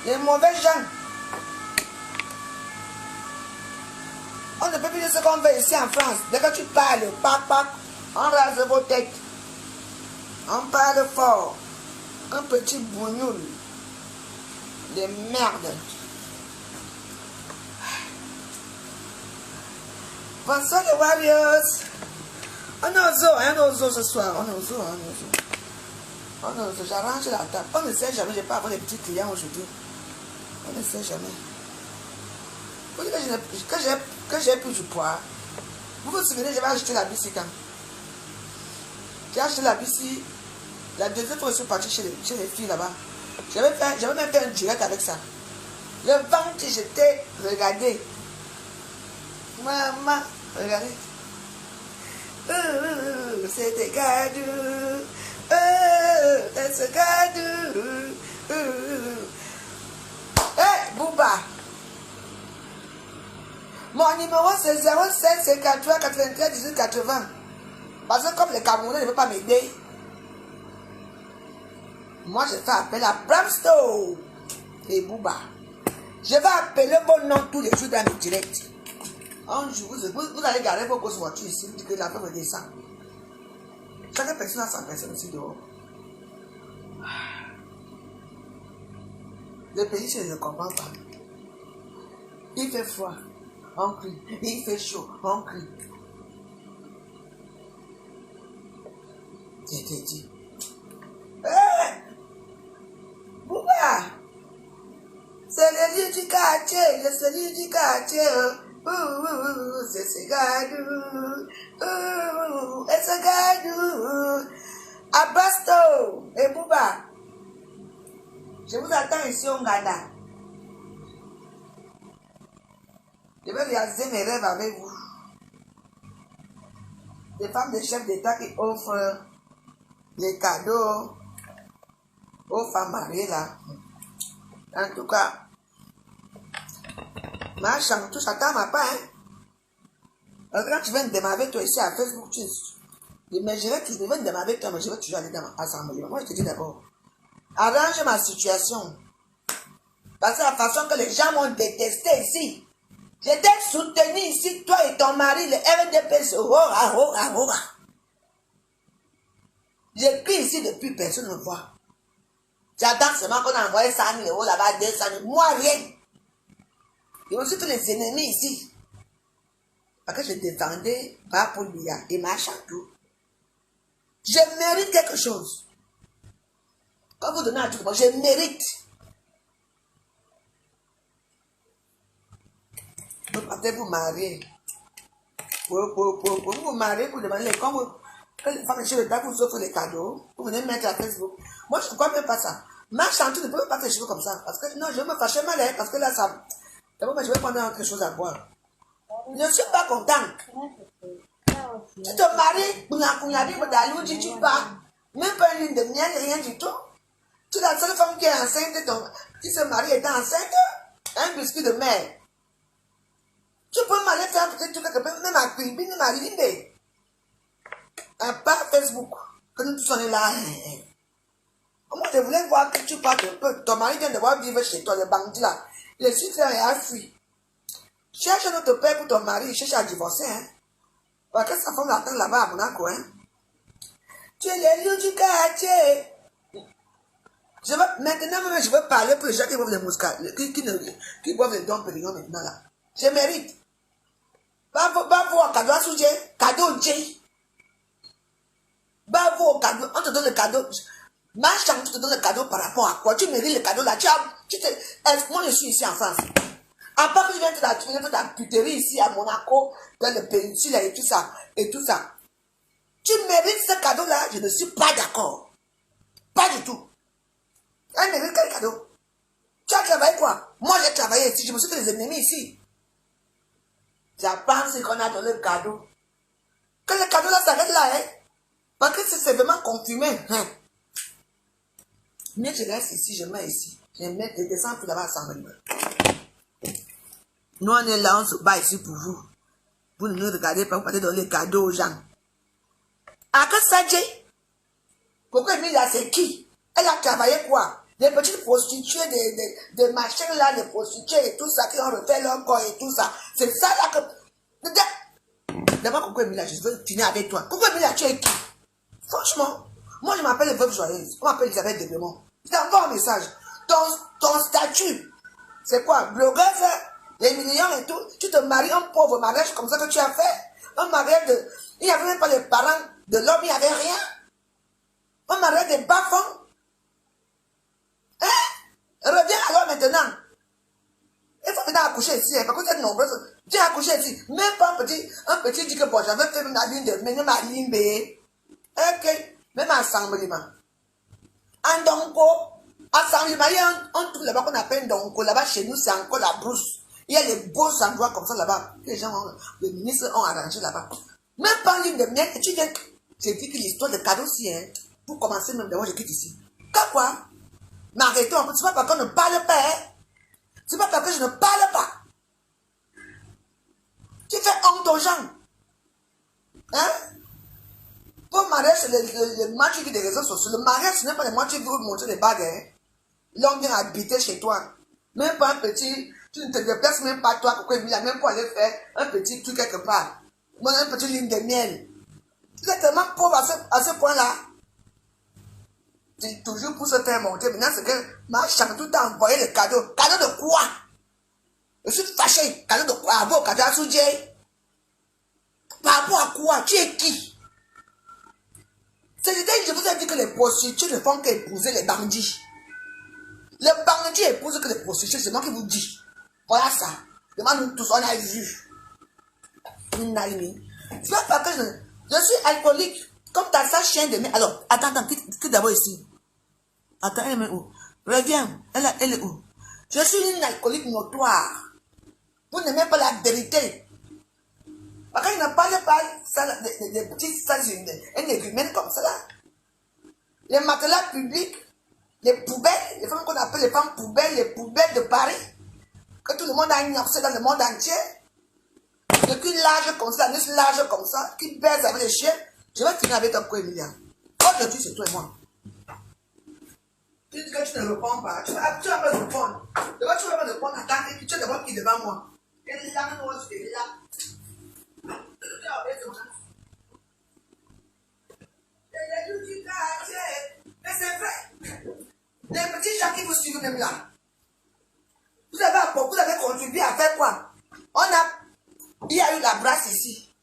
Les mauvais gens. On ne peut plus dire ce qu'on veut ici en France. Dès que tu parles, on rase vos têtes. On parle fort. Un petit bougnoul de merde. Bonsoir les Warriors. On est au zoo ce soir. On est au zoo. J'arrange la table. On ne sait jamais, je vais pas avoir des petits clients aujourd'hui. On ne sait jamais. Vous dites que j'ai plus du poids. Vous vous souvenez, j'avais acheté la bici quand? J'ai acheté la bici. La deuxième fois, je suis partie chez les filles là-bas. J'avais même fait un direct avec ça. Le ventre, j'étais, regardez. Maman, regardez. C'était gadou. C'est gadou. Hé, Bouba. Mon numéro c'est 07 53 93 18 80. Parce que comme les Camerounais ne veulent pas m'aider, moi je fais appel à Bramsto et Bouba. Je vais appeler vos noms tous les jours dans mes directs. Un jour, vous allez garer vos grosses voitures ici, vous dites que la femme descend. Chaque personne a sa personne ici dehors. Le pays, je ne comprends pas. Il fait froid, on crie. Il fait chaud, on crie. Je t'ai dit. Hé! Bouba! C'est le lieu du quartier, c'est le lieu du quartier. C'est ce gadou. Et ce gadou. Abasto et Bouba. Je vous attends ici au Ghana. Je vais réaliser mes rêves avec vous. Des femmes de chefs d'État qui offrent les cadeaux aux femmes mariées là. En tout cas, ma chambre, tout ça t'en m'a pas, hein. Quand tu viens de démarrer toi ici à Facebook, tu viens de démarrer toi, mais je vais toujours aller dans l'assemblée. Moi, je te dis d'abord, arrange ma situation. Parce que la façon que les gens m'ont détesté ici, j'étais soutenu ici, toi et ton mari, le RDP, hora. J'écris ici depuis, personne ne voit. J'attends seulement qu'on a envoyé 100 000 € là-bas, 200 000, moi rien. Et aussi tous les ennemis ici. Parce que je défendais Bapoulia et Machantou. Je mérite quelque chose. Quand vous donnez un truc, moi je mérite. Vous partez vous marier. Vous vous mariez pour demander les comme les femmes chez le temps vous offrent les cadeaux. Vous venez mettre à Facebook. Moi je ne crois même pas ça. Machantou ne peut pas faire les choses comme ça. Parce que non, je vais me fâcher mal, hein, parce que là ça. D'abord, je vais prendre quelque chose à boire. Je ne suis pas contente. Tu te maries, tu pars. Même pas une lune de miel, rien du tout. Tu es la seule femme qui est enceinte, qui se marie étant enceinte, un biscuit de mer. Tu peux m'aller faire peut-être quelque chose, même à Quibi, même à Linde. À part Facebook, que nous tous on est là. Moi, je voulais voir que tu parles un peu. Ton mari vient de voir vivre chez toi, le bandit là. Il est super et a fui. Cherche un autre père pour ton mari, il cherche à divorcer, hein. Parce que sa femme l'attend là-bas à Monaco, hein. Tu es les lieux du quartier. Maintenant, même, je veux parler pour les gens qui boivent les mouscats, qui boivent les dons périllons maintenant, là. Je mérite. Bavo au cadeau à sujet, cadeau J. Bavo au cadeau, on te donne le cadeau. Ma chambre, tu te donnes le cadeau par rapport à quoi? Tu mérites le cadeau là. Moi, je suis ici en France. À part que je viens de la puterie ici à Monaco, dans le péninsule et tout ça. Tu mérites ce cadeau-là, je ne suis pas d'accord. Pas du tout. Elle mérite quel cadeau? Tu as travaillé quoi? Moi, j'ai travaillé ici, je me suis fait des ennemis ici. Tu penses qu'on a donné le cadeau. Que le cadeau-là s'arrête là, hein? Parce que c'est vraiment confirmé, hein? Mais je reste ici, je mets ici. Je descends pour là-bas sans venir. Nous, on est là, on se bat ici pour vous. Vous ne nous regardez pas, vous partez donner les cadeaux aux gens. À que ça, Jay? Pourquoi Emilia, c'est qui? Elle a travaillé quoi? des petites prostituées, des machins là, des prostituées et tout ça, qui ont refait leur corps et tout ça. C'est ça là que... D'abord, Coucou Emilia, je veux finir avec toi. Coucou Emilia, tu es qui? Franchement, moi je m'appelle Veuve Joyeuse. On m'appelle Elisabeth Debremont. Je t'envoie un message. Ton statut, c'est quoi? Blogueuse, les millions et tout. Tu te maries un pauvre mariage comme ça que tu as fait. Un mariage de... Il n'y avait même pas les parents de l'homme, il n'y avait rien. Un mariage des bas-fonds. Hein? Reviens alors maintenant. Il faut venir accoucher ici, parce que vous êtes nombreuses. Viens accoucher ici. Même pas un petit dit que bon, j'avais fait une ligne de même à limbe. Ok. Même assemblement. En Donko, assemblement, il y a un truc là-bas qu'on appelle Donko. Là-bas, chez nous, c'est encore la brousse. Il y a les beaux endroits comme ça là-bas. Les gens, les ministres ont arrangé là-bas. Même pas en ligne de miel, tu viens. J'ai dit que l'histoire de cadeaux, si, hein. Pour commencer, même d'abord, je quitte ici. Quoi? M'arrêtons, c'est pas parce qu'on ne parle pas, hein. C'est pas parce que je ne parle pas. Tu fais honte aux gens. Hein? Pour mariage, c'est le match des réseaux sociaux. Le mariage, ce n'est pas le match qui veut montrer les bagues. Hein? L'homme vient habiter chez toi. Même pas un petit... Tu ne te déplaces même pas toi, pourquoi il a même pas aller faire un petit truc quelque part. Moi, un petit ligne de miel. Tu es tellement pauvre à ce point-là. Tu toujours pour se faire monter. Maintenant, c'est que ma chambre tout a envoyé des cadeaux. Cadeaux de quoi? Je suis fâché. Cadeau de quoi? Ah bon, cadeau à Soudjé. Par rapport à quoi? Tu es qui? C'est-à-dire, je vous ai dit que les prostituées ne font qu'épouser les bandits. Les bandits épousent que les prostituées, c'est moi qui vous dis. Voilà ça. Demande-nous tous, on a vu. C'est pas parce que je suis alcoolique. Comme t'as ça chien de mer. Alors, attends, quitte d'abord ici. Attends, elle est où? Reviens. Elle est où? Je suis une alcoolique notoire. Vous n'aimez pas la vérité. Parce qu'il ne parle pas des petits énergumènes comme ça là. Les matelas publics, les poubelles, les femmes qu'on appelle les femmes poubelles, les poubelles de Paris, que tout le monde a ignoré dans le monde entier. Le cul large comme ça, juste large comme ça, qui baise avec les chiens. Je vais finir avec un coup, Emilia. Aujourd'hui, c'est toi et moi. Tu dis que tu ne réponds pas. Tu vas pas répondre. D'abord, tu vas pas répondre. Attends, tu es d'abord qui est devant moi. Et là, tu es là. Mais c'est vrai. Les petits gens qui vous suivent même là. Vous avez contribué à faire quoi? Il y a eu la brasse ici.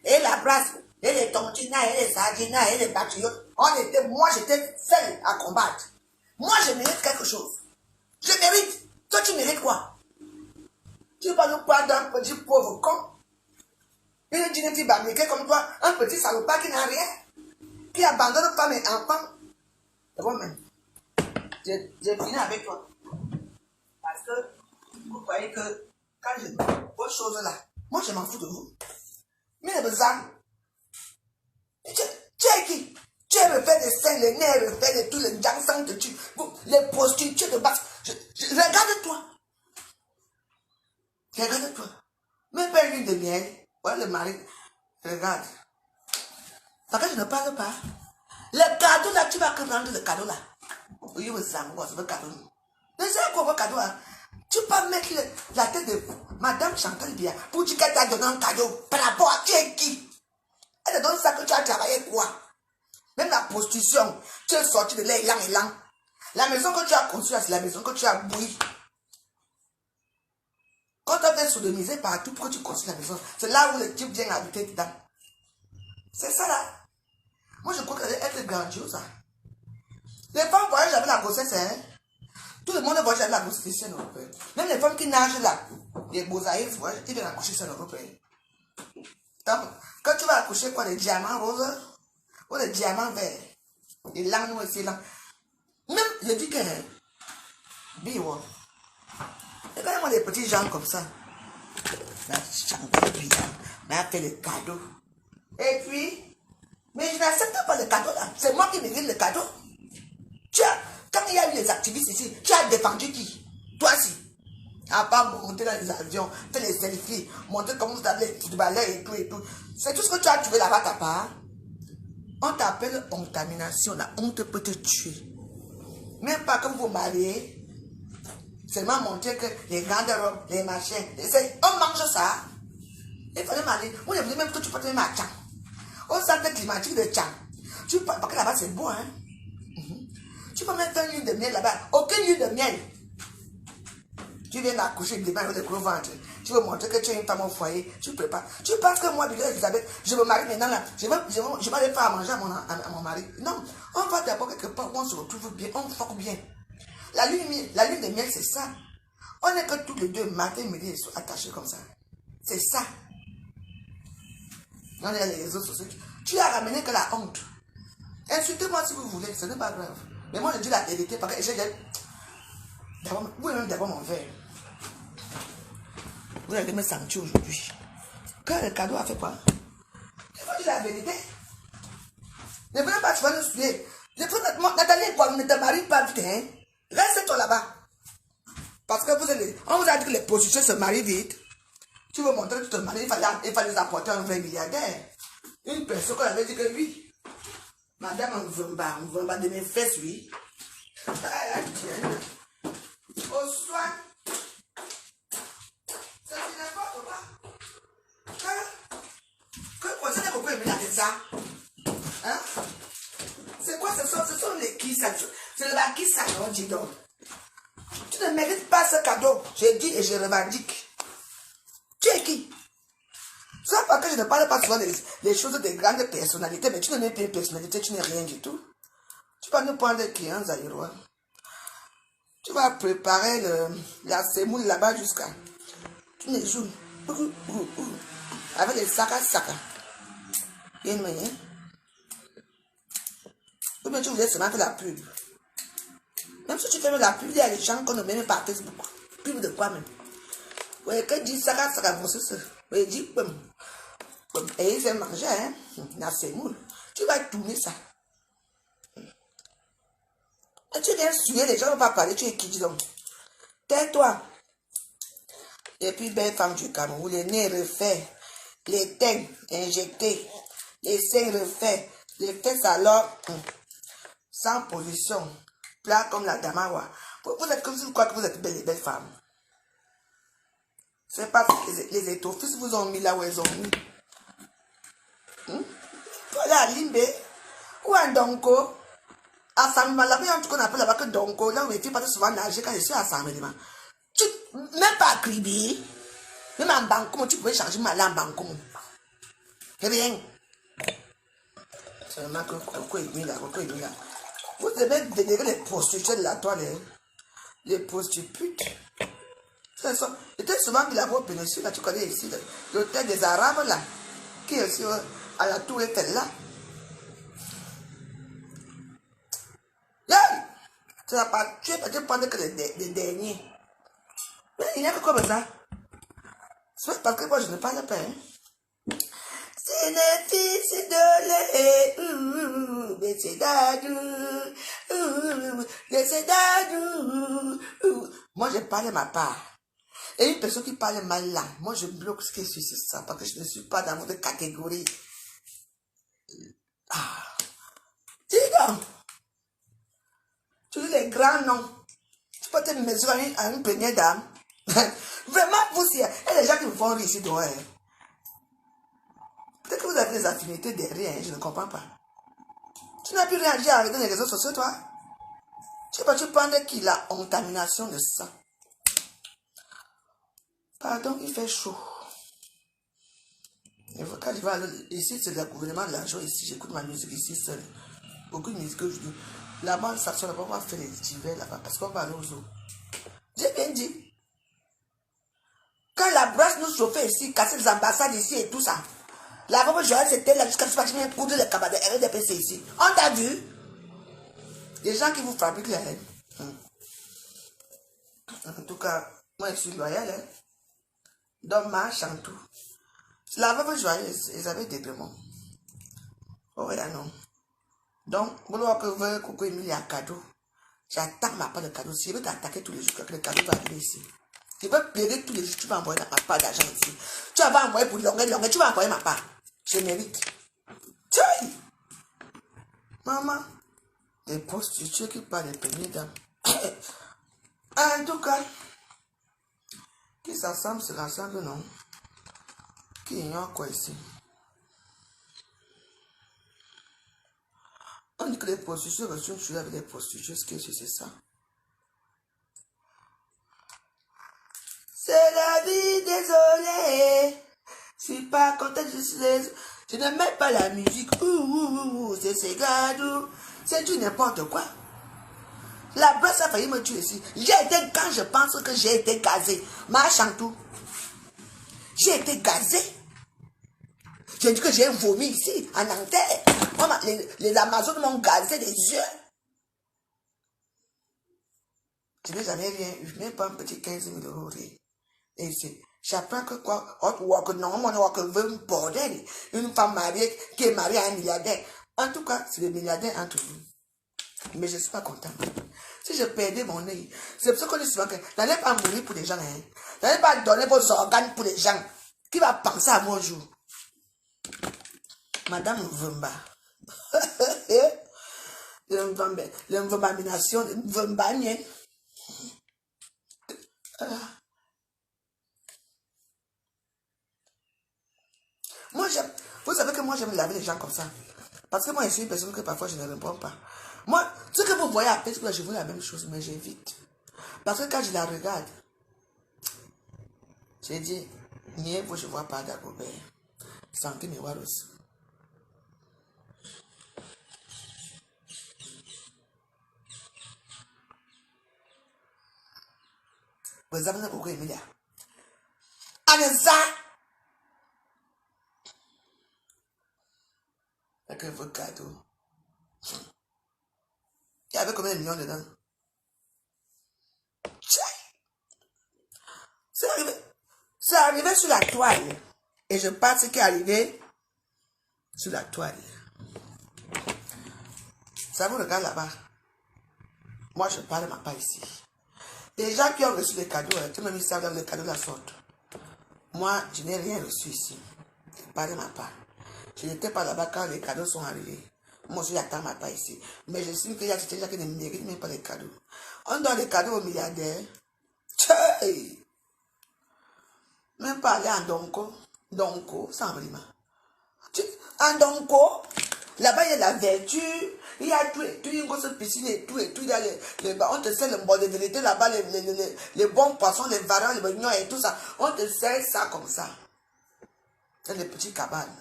Et la brasse, et les tontinas, et les sardinas, et les patriotes. Moi, j'étais seul à combattre. Moi, je mérite quelque chose. Je mérite. Toi, tu mérites quoi? Tu vas nous parler d'un petit pauvre con. Une dîner bambiquée comme toi, un petit salopard qui n'a rien, qui abandonne femme et enfants. C'est bon même. J'ai fini avec toi. Parce que vous croyez que quand je vos choses là, moi je m'en fous de vous. Mais les besoins, tu es qui? Tu es refait des seins, les nerfs refait de tous les jansans de tu, les prostituées de base. Regarde-toi. Regarde-toi. Même pas une lune de miel. Voilà le mari. Regarde. Parce que je ne parle pas. Le cadeau là, tu vas prendre le cadeau là. Oui, vous savez, c'est le cadeau. Ne sais quoi, le cadeau là. Tu peux mettre la tête de Madame Chantal bien pour dire qu'elle t'a donné un cadeau par rapport à qui est qui. Elle te donne ça que tu as travaillé quoi. Même la prostitution, tu es sorti de là, élan. La maison que tu as construite, c'est la maison que tu as bouillie. Quand tu as fait sodomiser partout, pourquoi tu construis la maison? C'est là où le type vient habiter dedans. C'est ça là. Moi je crois qu'elle est grandiose. Les femmes voyagent avec la grossesse, hein. Tout le monde voyage avec la grossesse ici en Europe. Même les femmes qui nagent là, les beaux-aïeux, ils viennent accoucher ici en Europe. Donc, quand tu vas accoucher quoi, les diamants roses ou les diamants verts, les langues noires ici là. Même, je dis que, bio, regardez-moi les petits gens comme ça. La chambre m'a fait le cadeau. Et puis, mais je n'accepte pas le cadeau là. C'est moi qui mérite le cadeau. Quand il y a eu les activistes ici, tu as défendu qui? Toi si. À part monter dans les avions, faire les selfies, montrer comment vous avez les footballeurs et tout et tout. C'est tout ce que tu as trouvé là-bas ta part. On t'appelle contamination. La honte peut te tuer. Même pas que vous vous mariez. Seulement montrer que les grandes robes, les machins. On mange ça. Il fallait marier. Moi, je me dis même que tu peux te mettre à Tchang. Au centre climatique de Tchang. Parce que là-bas, c'est bon, hein. Tu peux mettre une lune de miel là-bas. Aucune lune de miel. Tu viens d'accoucher des mains avec le gros ventre. Tu veux montrer que tu es une femme au foyer. Tu prépares. Tu penses que moi, Elisabeth, je me marie maintenant là. Je vais aller faire à manger à mon mari. Non. On va d'abord quelque part où on se retrouve bien. On fuck bien. La lune de miel, c'est ça. On n'est que tous les deux, matin, midi et soir, attachés comme ça. C'est ça. On est les réseaux sociaux. Tu as ramené que la honte. Insultez-moi si vous voulez, ce n'est pas grave. Mais moi, je dis la vérité parce que j'ai d'abord, vous même d'abord mon verre. Vous allez me sentir aujourd'hui. Quand le cadeau a fait quoi? Il faut dire la vérité. Ne venez pas, tu vas nous suivre. Nathalie, quoi, ne te marie pas vite, hein? Reste-toi là-bas. Parce que on vous a dit que les prostituées se marient vite. Tu veux montrer que tu te maries, il fallait les apporter un vrai milliardaire. Une personne qu'on avait dit que oui. Madame, on veut pas de mes fesses, oui. Au soir. Ça c'est n'importe quoi. Que conseil de pourquoi il me dit ça? Hein? C'est quoi ce sont les qui ça? C'est le qui ça, non, dis donc. Tu ne mérites pas ce cadeau. Je dis et je revendique. Tu es qui? Ça parce que je ne parle pas souvent des choses des grandes personnalités, mais tu n'es pas une personnalité, tu n'es rien du tout. Tu vas nous prendre des clients, Zaïrois. Tu vas préparer la semoule là-bas jusqu'à... Tu ne joues. Avec les saka. Bien moyen. Ou bien tu voulais seulement faire la pub. Même si tu fais la pub, il y a des gens qu'on ne met même pas à Facebook. Pub de quoi même? Oui, que dit saka, bon, c'est ça. Oui, dit, et ils aiment manger, hein, la semoule. Tu vas tourner ça. Et tu viens suer, les gens ne vont pas parler, tu es qui, dis donc. Tais-toi. Et puis, belle femme du Cameroun, les nez refaits, les teintes injectés, les seins refaits, les fesses alors, sans pollution, plat comme la Damawa. Vous êtes comme si vous croyez que vous êtes belle femme. C'est pas les étoffes vous ont mis là où elles ont mis. Voilà à Limbe, ou à Donko, à Samima, là-bas, qu'on appelle là-bas que Donko, là où les filles partent souvent nager quand je suis à Samima. Même pas à Kribi, même en Banco, tu pouvais changer ma langue en Banco. Rien. Seulement que Coco est mis là. Vous devez vénérer les prostituées de la toilette. Les prostituées. C'était souvent de la voie péninsule, là, tu connais ici, l'hôtel des Arabes, là, qui est sur, à la tour Eiffel, là. Là, tu n'as pas, tu es pas prendre que les derniers. Mais il n'y a que comme ça. C'est parce que moi, je ne parle pas, hein. C'est les fils de lait, c'est dadou. Moi, je parle ma part. Et une personne qui parle mal là, moi je bloque ce qui est sur ça, parce que je ne suis pas dans votre catégorie. Ah. Dis donc. Tu dis les grands noms. Tu peux te mesurer à une première dame. Vraiment, vous, il y a des gens qui me font rire ici dehors. Peut-être que vous avez des affinités derrière, je ne comprends pas. Tu n'as plus réagi avec les réseaux sociaux, toi. Tu sais pas, tu prends de qui la contamination de ça. Pardon, il fait chaud. Et quand je vais aller ici, c'est le gouvernement de l'argent. Ici, j'écoute ma musique ici seule. Beaucoup de musique que je dis. Là-bas, ça ne va pas faire les divers là-bas parce qu'on va aller aux eaux. J'ai bien dit. Quand la brasse nous chauffait ici, casser les ambassades ici et tout ça. La femme Joël, c'était là jusqu'à ce que tu viennes coudre le cabas de RDPC ici. On t'a vu? Les gens qui vous fabriquent la haine. En tout cas, moi je suis loyal. Hein? Dommage en tout. La veuve joyeuse, ils avaient des démons. Oh, yeah, non. Donc, vous voulez que vous coucou Emilie à cadeau. J'attaque ma part de cadeau. Si je veux t'attaquer tous les jours, que le cadeau va arriver ici. Tu peux plaider tous les jours, tu vas envoyer ma part d'argent ici. Tu vas envoyer pour longueur, tu vas envoyer ma part. Je mérite. Tchouï! Maman, Des prostituées qui parlent des premières dames. En tout cas, qui s'assemble se rassemble, non? Qui ignore quoi ici? On dit que les prostituées restent tuées avec les prostituées. Ce que c'est ça? C'est la vie, désolé. Je suis pas content, je ne mets pas la musique. C'est gadou. C'est du n'importe quoi. La brosse a failli me tuer ici. Quand je pense que j'ai été gazé. Ma chantou. J'ai été gazé. J'ai dit que j'ai vomi ici, en Angleterre. Les Amazones m'ont gazé les yeux. Je n'ai jamais rien eu, même pas un petit 15 000 euros. Et j'apprends que quoi, un bordel. Une femme mariée qui est mariée à un milliardaire. En tout cas, c'est des milliardaires entre vous. Mais je ne suis pas content. Si je perdais mon œil, c'est pour ça qu'on dit souvent que n'allez pas mourir pour les gens. Hein. N'allez pas donner vos organes pour les gens. Qui va penser à moi un jour? Madame Mvumba. L'invomination, Mvumbanye. Moi, vous savez que moi, j'aime laver les gens comme ça. Parce que moi, je suis une personne que parfois, je ne réponds pas. Moi, ce que vous voyez à Facebook, je vois la même chose, mais j'évite. Parce que quand je la regarde, j'ai dit, nie vous, je ne vois pas d'Agobert. Santé miroir aussi. Vous avez beaucoup Emilia. Aneza! Avec vos cadeaux. Il y avait combien de millions dedans? C'est arrivé sur la toile. Et je pense ce qui est arrivé sur la toile. Ça vous regarde là-bas. Moi, je parle ma pas ici. Les gens qui ont reçu des cadeaux, tout le monde savent que les cadeaux la sortent. Moi, je n'ai rien reçu ici. Je parle ma part. Je n'étais pas là-bas quand les cadeaux sont arrivés. Moi, je n'attends ma part ici. Mais je sais qu'il y a des gens qui ne méritent même pas les cadeaux. On donne les cadeaux aux milliardaires. Tchèi! Même pas aller en Donko, sans vraiment. En Donko, là-bas, il y a la vertu, il y a tout et tout, il y a une grosse piscine et tout, il y a on te sert le bon de vérité là-bas, les bons poissons, les varans, les oignons et tout ça. On te sert ça comme ça. Dans les petits cabanes.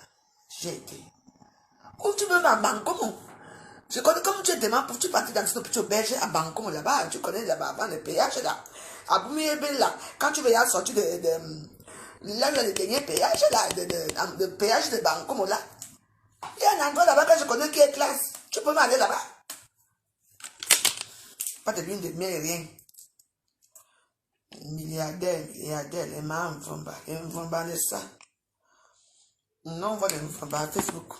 J'ai été. Où tu veux à Bangkok? Je connais comme tu es demain pour tu partir dans ce petit auberge à Bangkok là-bas, tu connais là-bas avant le péage là. À Boumiyébé là, quand tu veux y sortir là, le dernier péage là, le péage de Bangkok là. Il y a un endroit là-bas que je connais qui est classe. Tu peux m'aller là-bas. Pas de lune de miel, rien. Milliardaire, les mains Mvumba. Et Mvumba, c'est ça. Non, on voit les Mvumba à Facebook.